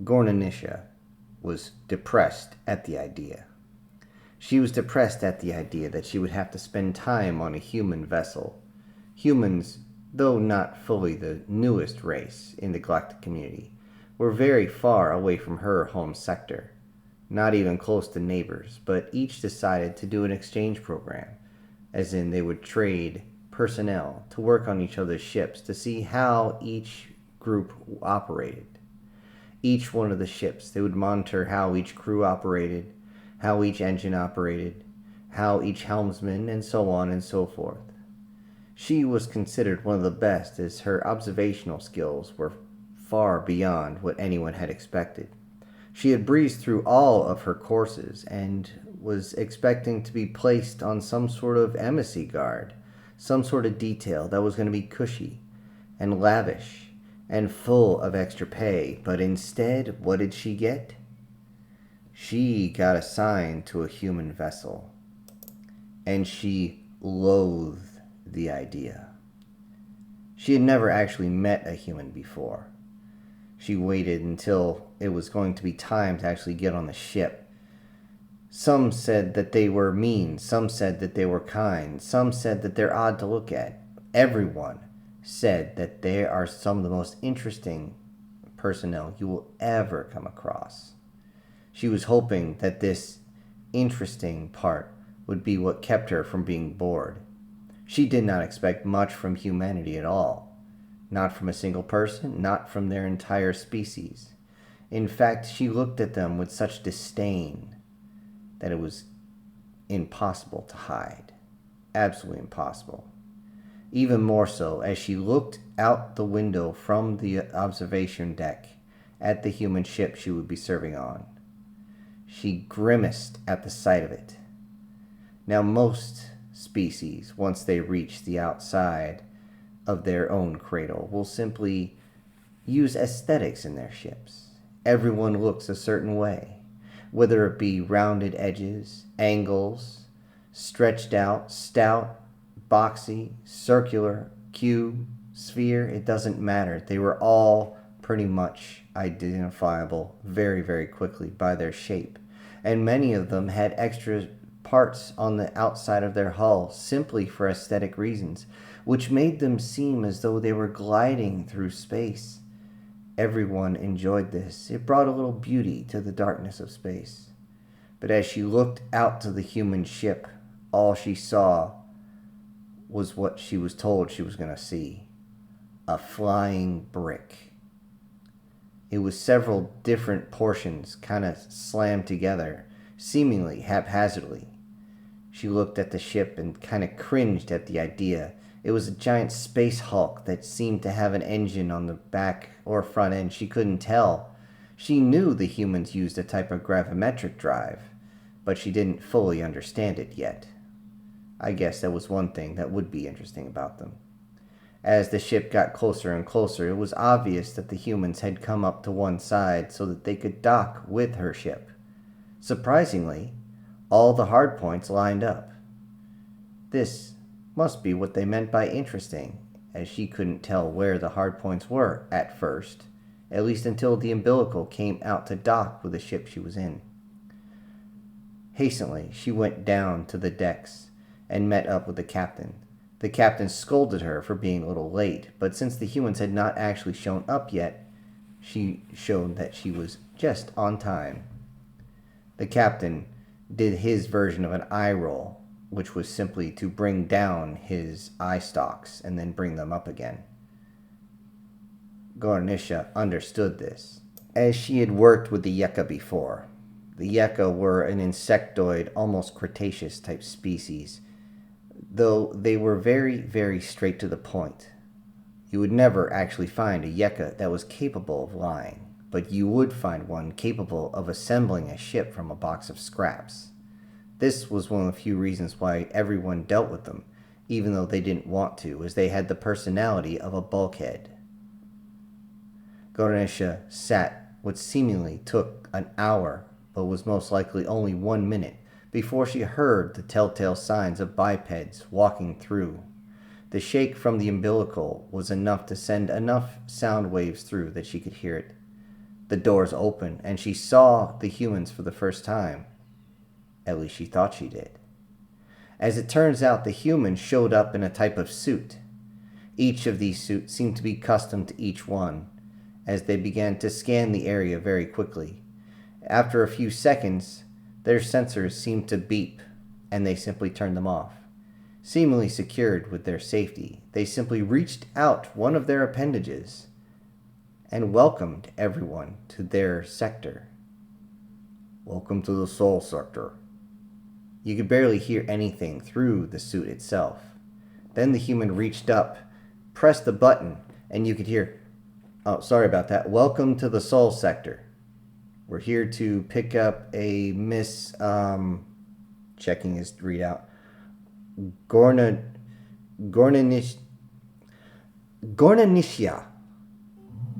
Gornanisha was depressed at the idea. She was depressed at the idea that she would have to spend time on a human vessel. Humans, though not fully the newest race in the galactic community, were very far away from her home sector, not even close to neighbors, but each decided to do an exchange program, as in they would trade personnel to work on each other's ships to see how each group operated. Each one of the ships, they would monitor how each crew operated, how each engine operated, how each helmsman, and so on and so forth. She was considered one of the best, as her observational skills were far beyond what anyone had expected. She had breezed through all of her courses and was expecting to be placed on some sort of embassy guard, some sort of detail that was going to be cushy and lavish and full of extra pay. But instead, what did she get? She got assigned to a human vessel, and she loathed the idea. She had never actually met a human before. She waited until it was going to be time to actually get on the ship. Some said that they were mean, some said that they were kind, some said that they're odd to look at. Everyone said that they are some of the most interesting personnel you will ever come across. She was hoping that this interesting part would be what kept her from being bored. She did not expect much from humanity at all. Not from a single person, not from their entire species. In fact, she looked at them with such disdain that it was impossible to hide. Absolutely impossible. Even more so as she looked out the window from the observation deck at the human ship she would be serving on. She grimaced at the sight of it. Now, most species, once they reach the outside of their own cradle, will simply use aesthetics in their ships. Everyone looks a certain way, whether it be rounded edges, angles, stretched out, stout, boxy, circular, cube, sphere, it doesn't matter. They were all pretty much identifiable very, very quickly by their shape. And many of them had extra parts on the outside of their hull simply for aesthetic reasons, which made them seem as though they were gliding through space. Everyone enjoyed this. It brought a little beauty to the darkness of space. But as she looked out to the human ship, all she saw was what she was told she was going to see. A flying brick. It was several different portions kind of slammed together, seemingly haphazardly. She looked at the ship and kind of cringed at the idea. It was a giant space hulk that seemed to have an engine on the back or front end. She couldn't tell. She knew the humans used a type of gravimetric drive, but she didn't fully understand it yet. I guess that was one thing that would be interesting about them. As the ship got closer and closer, it was obvious that the humans had come up to one side so that they could dock with her ship. Surprisingly, all the hard points lined up. This must be what they meant by interesting, as she couldn't tell where the hard points were at first, at least until the umbilical came out to dock with the ship she was in. Hastily, she went down to the decks and met up with the captain. The captain scolded her for being a little late, but since the humans had not actually shown up yet, she showed that she was just on time. The captain did his version of an eye roll, which was simply to bring down his eye stalks and then bring them up again. Gornisha understood this, as she had worked with the Yucca before. The Yucca were an insectoid, almost Cretaceous type species, though they were very, very straight to the point. You would never actually find a Yucca that was capable of lying, but you would find one capable of assembling a ship from a box of scraps. This was one of the few reasons why everyone dealt with them, even though they didn't want to, as they had the personality of a bulkhead. Gornisha sat what seemingly took an hour, but was most likely only 1 minute, before she heard the telltale signs of bipeds walking through. The shake from the umbilical was enough to send enough sound waves through that she could hear it. The doors opened, and she saw the humans for the first time. At least she thought she did. As it turns out, the humans showed up in a type of suit. Each of these suits seemed to be custom to each one, as they began to scan the area very quickly. After a few seconds, their sensors seemed to beep, and they simply turned them off. Seemingly secured with their safety, they simply reached out one of their appendages and welcomed everyone to their sector. Welcome to the Soul Sector. You could barely hear anything through the suit itself. Then the human reached up, pressed the button, and you could hear, oh, sorry about that. Welcome to the Soul Sector. We're here to pick up a Miss, checking his readout, Gornanishia.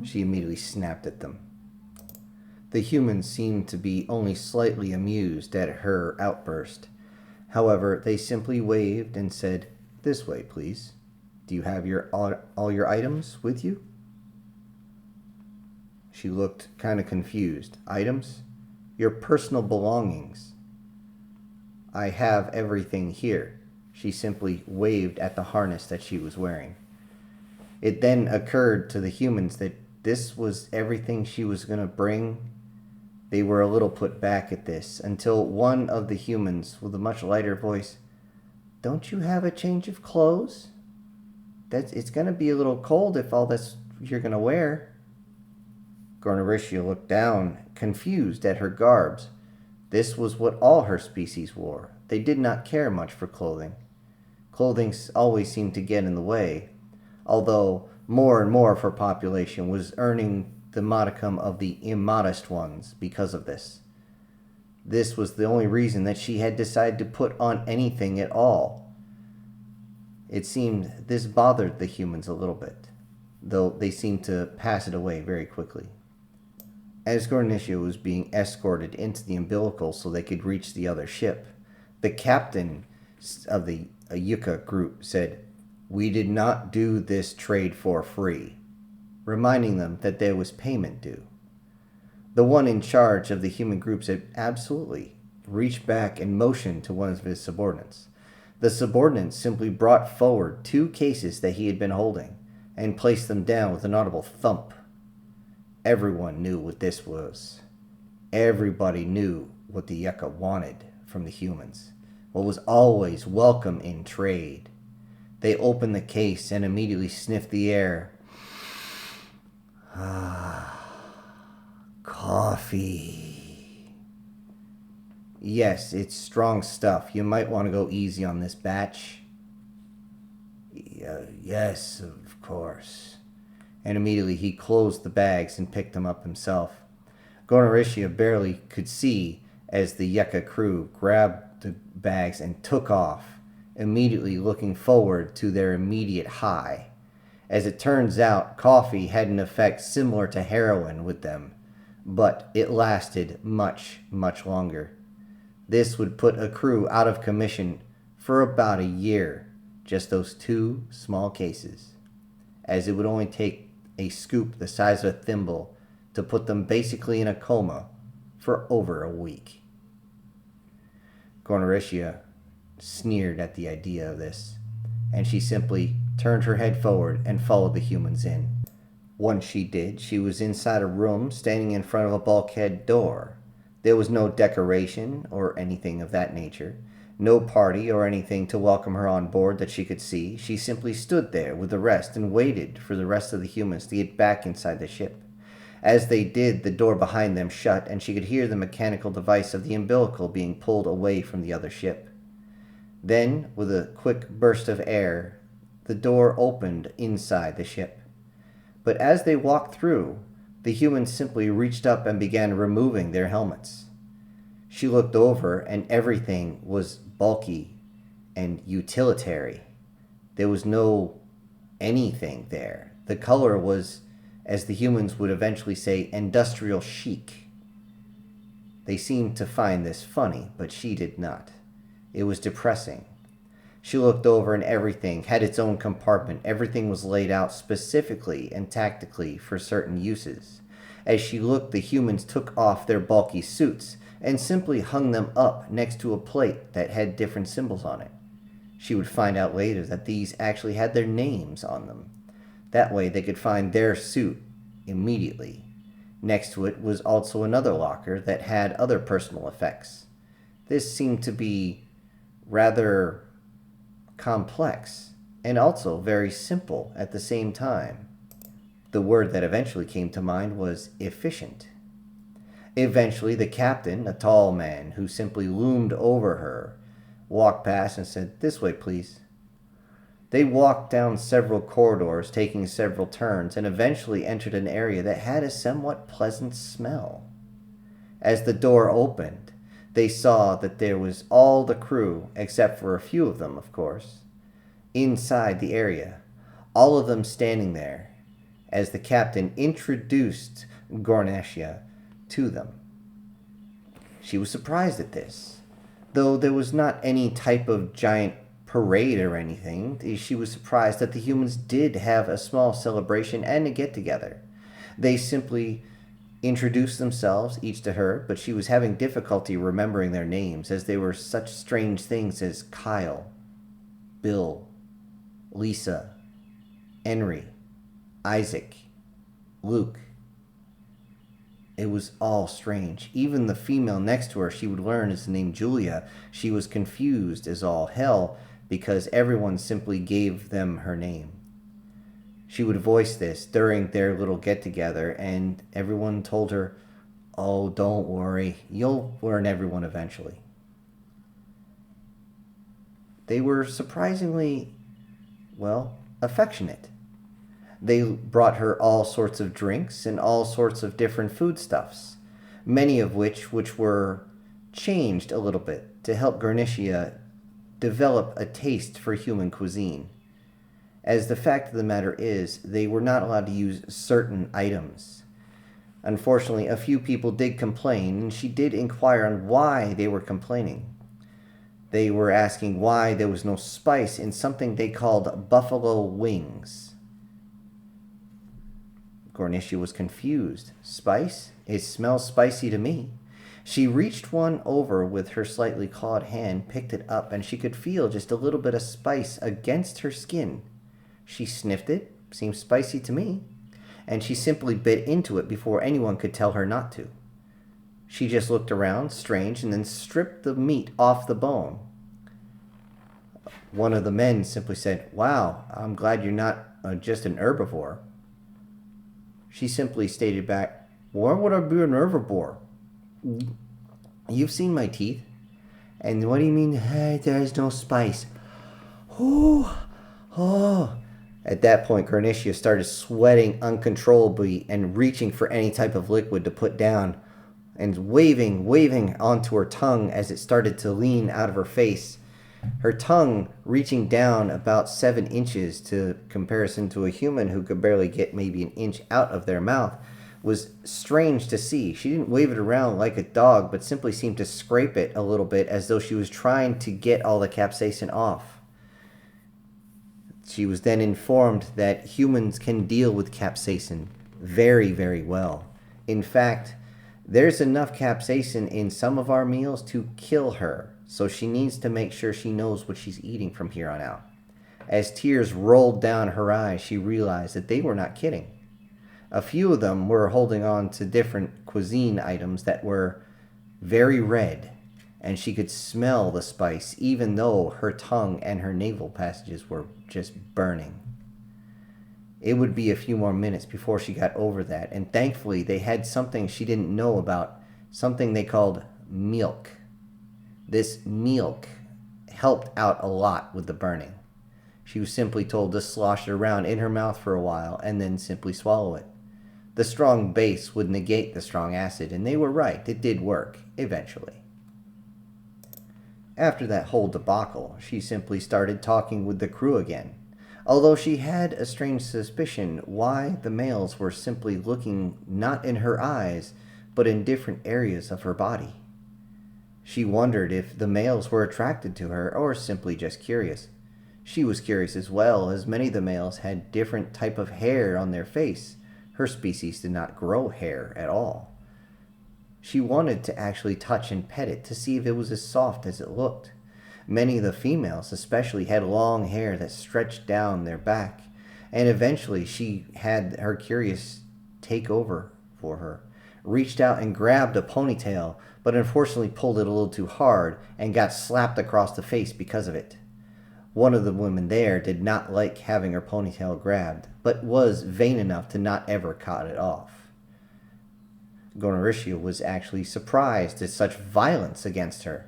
She immediately snapped at them. The humans seemed to be only slightly amused at her outburst. However, they simply waved and said, "This way, please. Do you have all your items with you?" She looked kind of confused. "Items? Your personal belongings." "I have everything here." She simply waved at the harness that she was wearing. It then occurred to the humans that this was everything she was going to bring. They were a little put back at this, until one of the humans, with a much lighter voice, "Don't you have a change of clothes? It's going to be a little cold if all that's you're going to wear." Gornaritia looked down, confused at her garbs. This was what all her species wore. They did not care much for clothing. Clothing always seemed to get in the way, although more and more of her population was earning the modicum of the immodest ones because of this. This was the only reason that she had decided to put on anything at all. It seemed this bothered the humans a little bit, though they seemed to pass it away very quickly. As Gornitia was being escorted into the umbilical so they could reach the other ship, the captain of the Yucca group said, "We did not do this trade for free," reminding them that there was payment due. The one in charge of the human group said, "Absolutely," reached back and motioned to one of his subordinates. The subordinate simply brought forward 2 cases that he had been holding and placed them down with an audible thump. Everyone knew what this was. Everybody knew what the Yucca wanted from the humans, what was always welcome in trade. They opened the case and immediately sniffed the air. Coffee. Yes, it's strong stuff. You might want to go easy on this batch. Yes, of course. And immediately he closed the bags and picked them up himself. Gornaritia barely could see as the Yucca crew grabbed the bags and took off, immediately looking forward to their immediate high. As it turns out, coffee had an effect similar to heroin with them, but it lasted much, much longer. This would put a crew out of commission for about a year, just those 2 small cases, as it would only take a scoop the size of a thimble to put them basically in a coma for over a week. Gornaritia sneered at the idea of this, and she simply turned her head forward and followed the humans in. Once she did, she was inside a room standing in front of a bulkhead door. There was no decoration or anything of that nature, no party or anything to welcome her on board that she could see. She simply stood there with the rest and waited for the rest of the humans to get back inside the ship. As they did, the door behind them shut, and she could hear the mechanical device of the umbilical being pulled away from the other ship. Then, with a quick burst of air, the door opened inside the ship. But as they walked through, the humans simply reached up and began removing their helmets. She looked over, and everything was bulky and utilitarian. There was no anything there. The color was, as the humans would eventually say, industrial chic. They seemed to find this funny, but she did not. It was depressing. She looked over, and everything had its own compartment. Everything was laid out specifically and tactically for certain uses. As she looked, the humans took off their bulky suits and simply hung them up next to a plate that had different symbols on it. She would find out later that these actually had their names on them. That way they could find their suit immediately. Next to it was also another locker that had other personal effects. This seemed to be rather complex and also very simple at the same time. The word that eventually came to mind was efficient. Eventually, the captain, a tall man who simply loomed over her, walked past and said, "This way, please." They walked down several corridors, taking several turns, and eventually entered an area that had a somewhat pleasant smell. As the door opened, they saw that there was all the crew, except for a few of them, of course, inside the area, all of them standing there, as the captain introduced Gornetia to them. She was surprised at this. Though there was not any type of giant parade or anything, she was surprised that the humans did have a small celebration and a get-together. They simply introduced themselves, each to her, but she was having difficulty remembering their names as they were such strange things as Kyle, Bill, Lisa, Henry, Isaac, Luke. It was all strange. Even the female next to her, she would learn, is the name Julia. She was confused as all hell because everyone simply gave them her name. She would voice this during their little get-together, and everyone told her, "Oh, don't worry. You'll learn everyone eventually." They were surprisingly, well, affectionate. They brought her all sorts of drinks and all sorts of different foodstuffs, many of which were changed a little bit to help Gornetia develop a taste for human cuisine. As the fact of the matter is, they were not allowed to use certain items. Unfortunately, a few people did complain, and she did inquire on why they were complaining. They were asking why there was no spice in something they called buffalo wings. Gornetia was confused. "Spice? It smells spicy to me." She reached one over with her slightly clawed hand, picked it up, and she could feel just a little bit of spice against her skin. She sniffed it. "Seems spicy to me." And she simply bit into it before anyone could tell her not to. She just looked around, strange, and then stripped the meat off the bone. One of the men simply said, "Wow, I'm glad you're not just an herbivore." She simply stated back, "Why would I be an herbivore? You've seen my teeth. And what do you mean, hey, there's no spice?" Oh. At that point, Gornetia started sweating uncontrollably and reaching for any type of liquid to put down and waving onto her tongue as it started to lean out of her face. Her tongue reaching down about 7 inches to comparison to a human who could barely get maybe an inch out of their mouth was strange to see. She didn't wave it around like a dog, but simply seemed to scrape it a little bit as though she was trying to get all the capsaicin off. She was then informed that humans can deal with capsaicin very, very well. In fact, there's enough capsaicin in some of our meals to kill her. So she needs to make sure she knows what she's eating from here on out. As tears rolled down her eyes, she realized that they were not kidding. A few of them were holding on to different cuisine items that were very red, and she could smell the spice even though her tongue and her navel passages were just burning. It would be a few more minutes before she got over that, and thankfully they had something she didn't know about, something they called milk. This milk helped out a lot with the burning. She was simply told to slosh it around in her mouth for a while and then simply swallow it. The strong base would negate the strong acid, and they were right. It did work, eventually. After that whole debacle, she simply started talking with the crew again, although she had a strange suspicion why the males were simply looking not in her eyes, but in different areas of her body. She wondered if the males were attracted to her or simply just curious. She was curious as well, as many of the males had different type of hair on their face. Her species did not grow hair at all. She wanted to actually touch and pet it to see if it was as soft as it looked. Many of the females especially had long hair that stretched down their back, and eventually she had her curious take over for her, reached out and grabbed a ponytail, but unfortunately pulled it a little too hard and got slapped across the face because of it. One of the women there did not like having her ponytail grabbed, but was vain enough to not ever cut it off. Gonorrhea was actually surprised at such violence against her,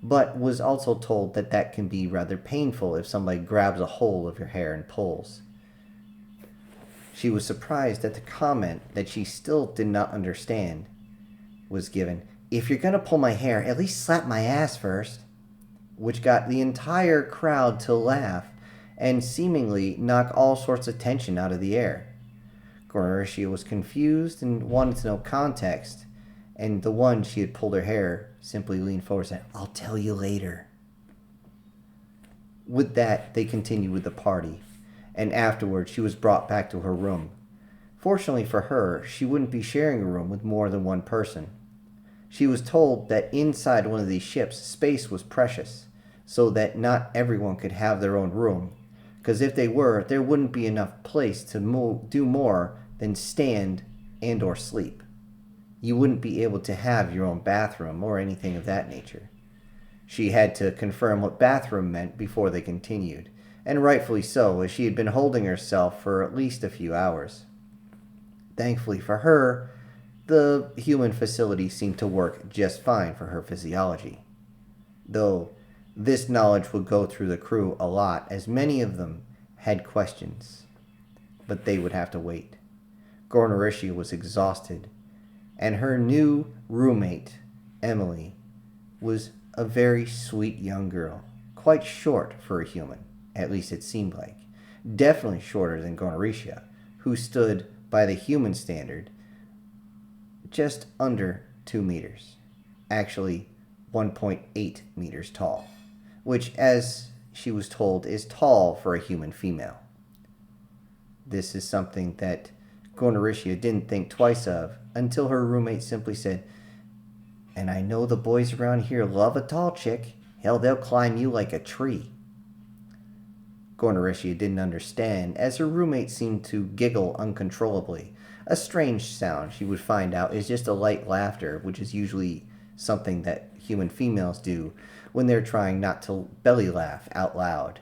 but was also told that that can be rather painful if somebody grabs a hold of your hair and pulls. She was surprised at the comment that she still did not understand was given, "If you're going to pull my hair, at least slap my ass first," which got the entire crowd to laugh and seemingly knock all sorts of tension out of the air. Gonorrhea was confused and wanted to know context, and the one she had pulled her hair simply leaned forward and said, "I'll tell you later." With that, they continued with the party, and afterwards she was brought back to her room. Fortunately for her, she wouldn't be sharing a room with more than one person. She was told that inside one of these ships, space was precious, so that not everyone could have their own room, because if they were, there wouldn't be enough place to do more than stand and or sleep. You wouldn't be able to have your own bathroom or anything of that nature. She had to confirm what bathroom meant before they continued, and rightfully so, as she had been holding herself for at least a few hours. Thankfully for her, the human facility seemed to work just fine for her physiology. Though this knowledge would go through the crew a lot, as many of them had questions, but they would have to wait. Gonorrhea was exhausted, and her new roommate, Emily, was a very sweet young girl, quite short for a human, at least it seemed like. Definitely shorter than Gonorrhea, who stood, by the human standard, just under 2 meters. Actually, 1.8 meters tall, which, as she was told, is tall for a human female. This is something that Gonorrhea didn't think twice of until her roommate simply said, "And I know the boys around here love a tall chick. Hell, they'll climb you like a tree." Gonorrhea didn't understand, as her roommate seemed to giggle uncontrollably. A strange sound she would find out is just a light laughter, which is usually something that human females do when they're trying not to belly laugh out loud.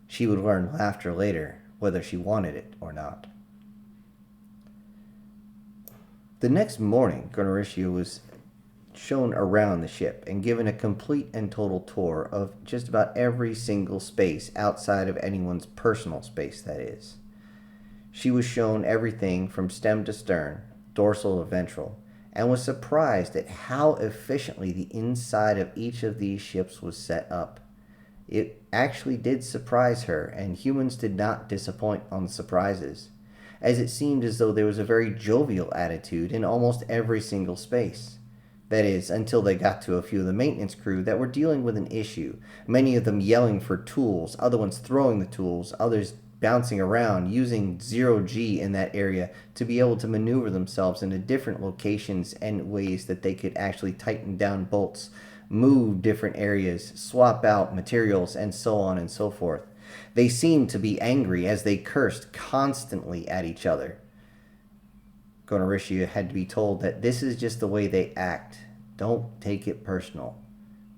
She would learn laughter later, whether she wanted it or not. The next morning, Gonorrhea was shown around the ship and given a complete and total tour of just about every single space outside of anyone's personal space, that is. She was shown everything from stem to stern, dorsal to ventral, and was surprised at how efficiently the inside of each of these ships was set up. It actually did surprise her, and humans did not disappoint on the surprises, as it seemed as though there was a very jovial attitude in almost every single space. That is, until they got to a few of the maintenance crew that were dealing with an issue, many of them yelling for tools, other ones throwing the tools, others bouncing around, using 0G in that area to be able to maneuver themselves into different locations and ways that they could actually tighten down bolts, move different areas, swap out materials, and so on and so forth. They seemed to be angry as they cursed constantly at each other. Gonorrhea had to be told that this is just the way they act. Don't take it personal.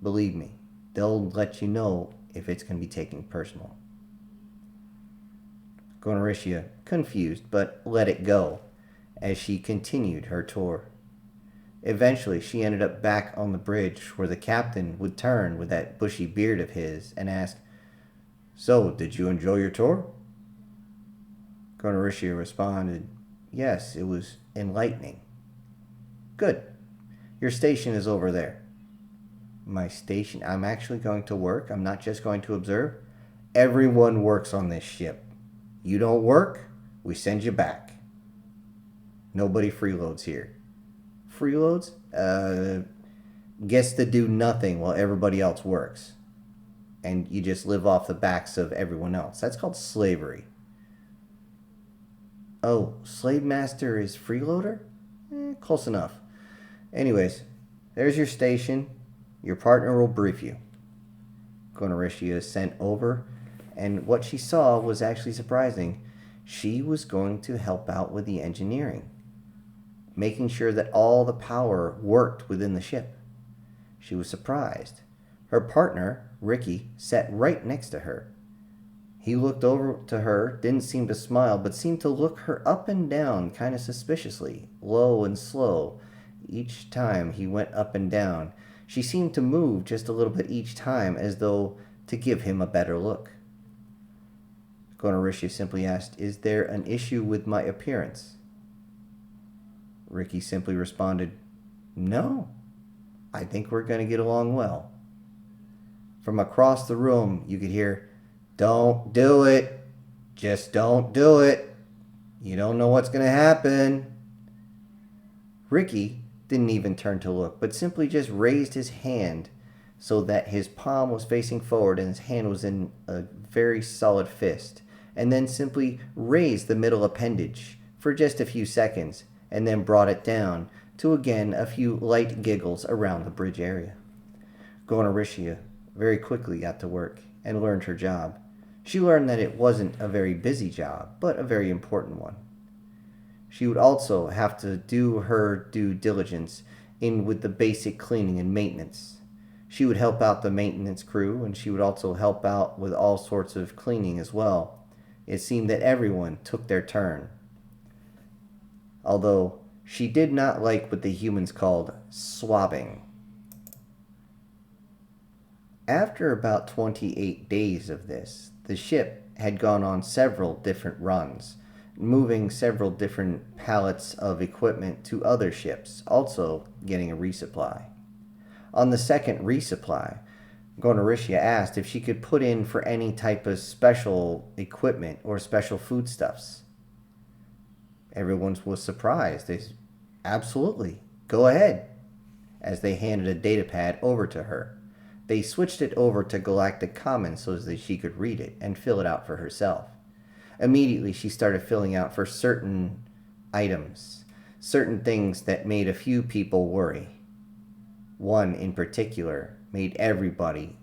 Believe me, they'll let you know if it's going to be taken personal. Gonorrhea, confused, but let it go as she continued her tour. Eventually, she ended up back on the bridge where the captain would turn with that bushy beard of his and ask, "So, did you enjoy your tour?" Gonorrhea responded, "Yes, it was enlightening." "Good. Your station is over there." "My station? I'm actually going to work? I'm not just going to observe?" "Everyone works on this ship. You don't work, we send you back. Nobody freeloads here." "Freeloads? Gets to do nothing while everybody else works. And you just live off the backs of everyone else. That's called slavery." Oh, Slave Master is freeloader? Close enough. Anyways, there's your station. Your partner will brief you. Gonarishia sent over, and what she saw was actually surprising. She was going to help out with the engineering, making sure that all the power worked within the ship. She was surprised. Her partner, Ricky, sat right next to her. He looked over to her, didn't seem to smile, but seemed to look her up and down kind of suspiciously, low and slow. Each time he went up and down, she seemed to move just a little bit each time as though to give him a better look. Gonarishia simply asked, "Is there an issue with my appearance?" Ricky simply responded, "No, I think we're going to get along well." From across the room, you could hear, "Don't do it. Just don't do it. You don't know what's going to happen." Ricky didn't even turn to look, but simply just raised his hand so that his palm was facing forward and his hand was in a very solid fist, and then simply raised the middle appendage for just a few seconds, and then brought it down to again a few light giggles around the bridge area. Gonarishia very quickly got to work and learned her job. She learned that it wasn't a very busy job, but a very important one. She would also have to do her due diligence in with the basic cleaning and maintenance. She would help out the maintenance crew, and she would also help out with all sorts of cleaning as well. It seemed that everyone took their turn. Although she did not like what the humans called swabbing. After about 28 days of this, the ship had gone on several different runs, moving several different pallets of equipment to other ships, also getting a resupply. On the second resupply, Gonarishia asked if she could put in for any type of special equipment or special foodstuffs. Everyone was surprised. They said, "Absolutely, go ahead," as they handed a data pad over to her. They switched it over to Galactic Commons so that she could read it and fill it out for herself. Immediately, she started filling out for certain items, certain things that made a few people worry. One in particular made everybody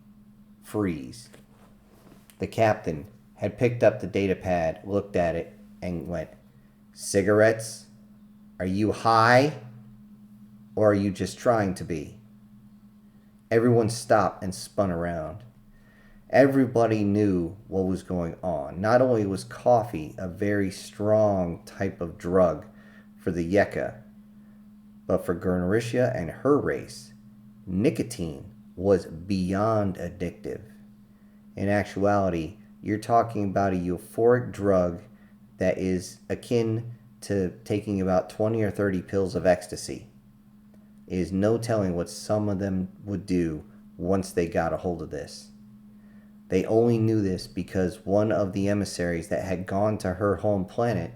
freeze. The captain had picked up the data pad, looked at it, and went, "Cigarettes? Are you high? Or are you just trying to be?" Everyone stopped and spun around. Everybody knew what was going on. Not only was coffee a very strong type of drug for the Yeka, but for Gonarishia and her race, nicotine was beyond addictive. In actuality, you're talking about a euphoric drug that is akin to taking about 20 or 30 pills of ecstasy. It is no telling what some of them would do once they got a hold of this. They only knew this because one of the emissaries that had gone to her home planet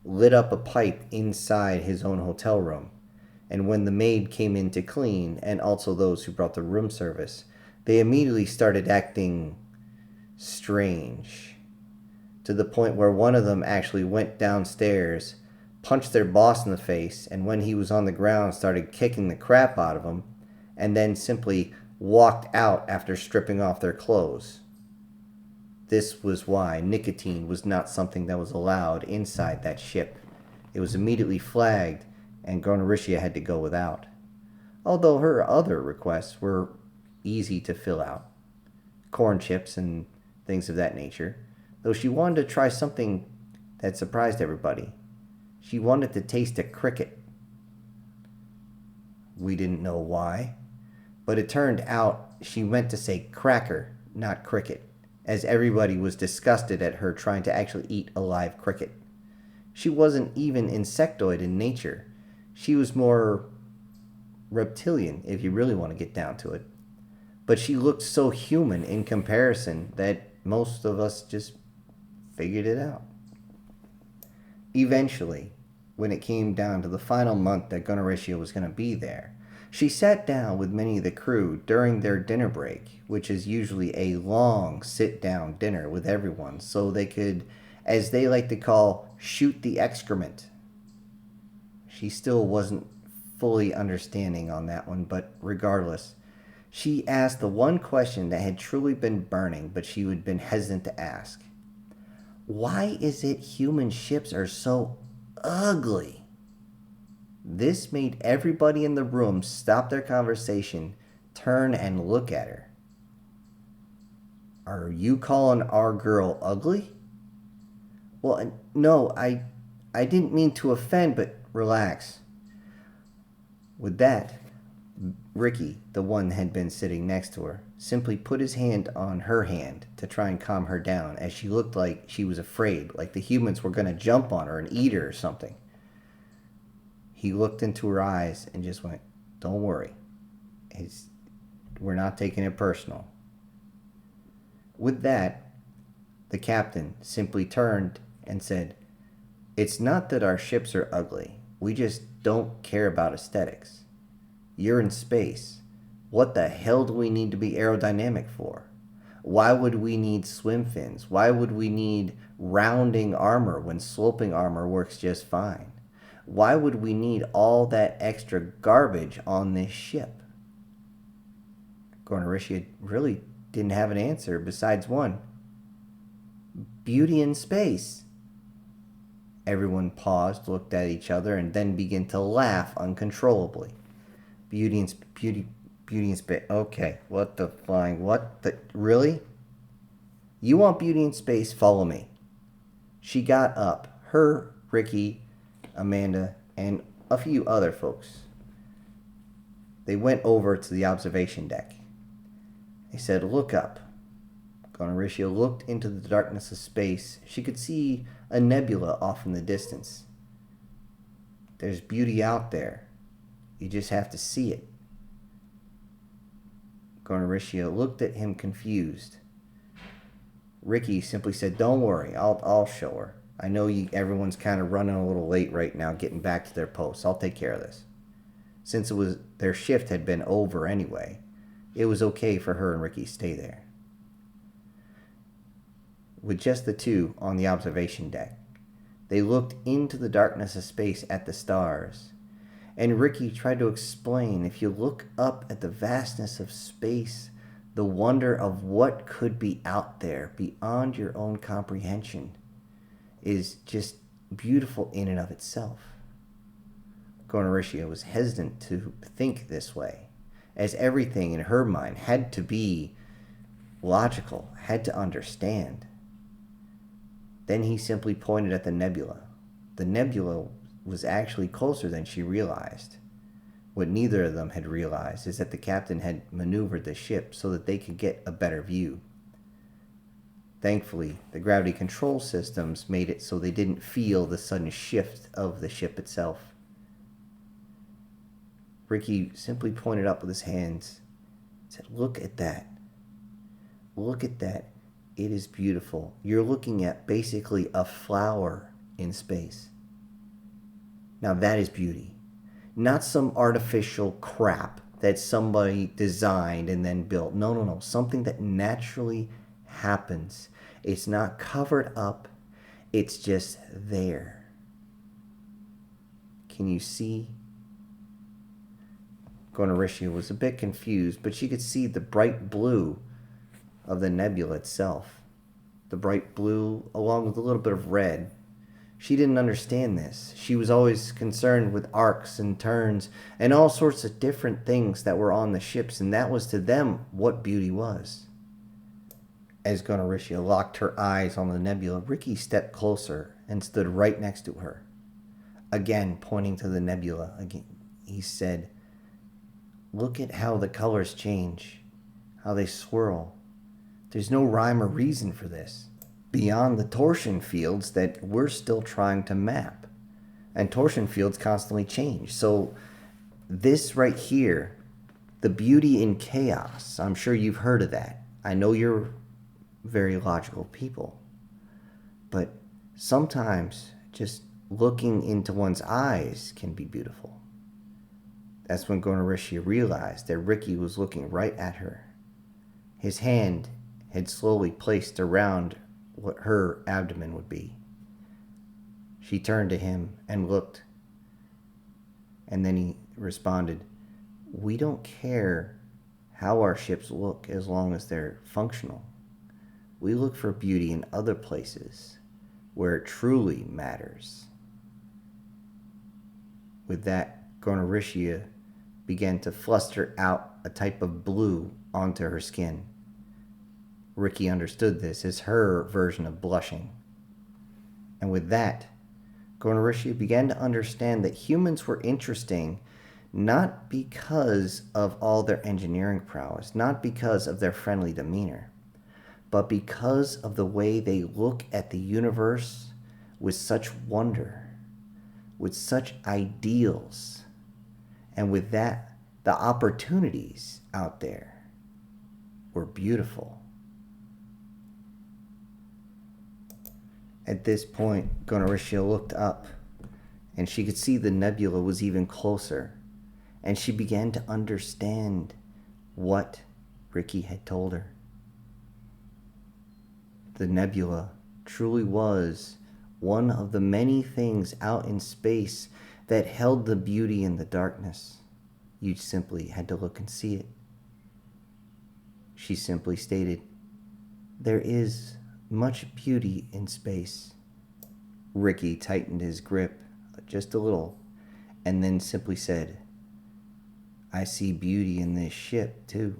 lit up a pipe inside his own hotel room. And when the maid came in to clean, and also those who brought the room service, they immediately started acting strange, to the point where one of them actually went downstairs, punched their boss in the face, and when he was on the ground started kicking the crap out of him, and then simply walked out after stripping off their clothes. This was why nicotine was not something that was allowed inside that ship. It was immediately flagged, and Gonarishia had to go without. Although her other requests were easy to fill out. Corn chips and things of that nature. Though she wanted to try something that surprised everybody. She wanted to taste a cricket. We didn't know why, but it turned out she meant to say cracker, not cricket, as everybody was disgusted at her trying to actually eat a live cricket. She wasn't even insectoid in nature. She was more reptilian, if you really want to get down to it. But she looked so human in comparison that most of us just figured it out. Eventually, when it came down to the final month that Gonarishia was going to be there, she sat down with many of the crew during their dinner break, which is usually a long sit-down dinner with everyone, so they could, as they like to call, shoot the excrement. She still wasn't fully understanding on that one, but regardless, she asked the one question that had truly been burning, but she had been hesitant to ask. Why is it human ships are so ugly? This made everybody in the room stop their conversation, turn and look at her. Are you calling our girl ugly? Well, no, I didn't mean to offend, but relax. With that, Ricky, the one that had been sitting next to her, simply put his hand on her hand to try and calm her down, as she looked like she was afraid, like the humans were going to jump on her and eat her or something. He looked into her eyes and just went, "Don't worry. We're not taking it personal." With that, the captain simply turned and said, "It's not that our ships are ugly. We just don't care about aesthetics. You're in space. What the hell do we need to be aerodynamic for? Why would we need swim fins? Why would we need rounding armor when sloping armor works just fine? Why would we need all that extra garbage on this ship?" Gornaricia really didn't have an answer besides one. Beauty in space. Everyone paused, looked at each other, and then began to laugh uncontrollably. Beauty in space. Okay, what the flying? What the? Really? You want beauty in space? Follow me. She got up. Her, Ricky, Amanda, and a few other folks. They went over to the observation deck. They said, "Look up." Gornaricia looked into the darkness of space. She could see a nebula off in the distance. There's beauty out there. You just have to see it. Gornaricia looked at him confused. Ricky simply said, "Don't worry, I'll show her. I know everyone's kind of running a little late right now, getting back to their posts. I'll take care of this." Since their shift had been over anyway, it was okay for her and Ricky to stay there. With just the two on the observation deck, they looked into the darkness of space at the stars, and Ricky tried to explain, if you look up at the vastness of space, the wonder of what could be out there beyond your own comprehension is just beautiful in and of itself. Gornaricia was hesitant to think this way, as everything in her mind had to be logical, had to understand. Then he simply pointed at the nebula. The nebula was actually closer than she realized. What neither of them had realized is that the captain had maneuvered the ship so that they could get a better view. Thankfully, the gravity control systems made it so they didn't feel the sudden shift of the ship itself. Ricky simply pointed up with his hands and said, "Look at that. Look at that. It is beautiful. You're looking at basically a flower in space." Now that is beauty. Not some artificial crap that somebody designed and then built. No. Something that naturally happens. It's not covered up. It's just there. Can you see? Gornaricia was a bit confused, but she could see the bright blue of the nebula itself. The bright blue along with a little bit of red. She didn't understand this. She was always concerned with arcs and turns and all sorts of different things that were on the ships, and that was to them what beauty was. As Gornaricia locked her eyes on the nebula, Ricky stepped closer and stood right next to her. Again, pointing to the nebula, he said, "Look at how the colors change, how they swirl. There's no rhyme or reason for this, beyond the torsion fields that we're still trying to map. And torsion fields constantly change. So this right here, the beauty in chaos, I'm sure you've heard of that. I know you're very logical people. But sometimes just looking into one's eyes can be beautiful." That's when Gornaricia realized that Ricky was looking right at her. His hand had slowly placed around what her abdomen would be. She turned to him and looked, and then he responded, "We don't care how our ships look as long as they're functional. We look for beauty in other places where it truly matters." With that, Gonoritia began to fluster out a type of blue onto her skin. Ricky understood this as her version of blushing. And with that, Gonoritia began to understand that humans were interesting not because of all their engineering prowess, not because of their friendly demeanor, but because of the way they look at the universe with such wonder, with such ideals, and with that, the opportunities out there were beautiful. At this point, Gonoritia looked up, and she could see the nebula was even closer, and she began to understand what Ricky had told her. The nebula truly was one of the many things out in space that held the beauty in the darkness. You simply had to look and see it. She simply stated, "There is much beauty in space." Ricky tightened his grip just a little and then simply said, "I see beauty in this ship too."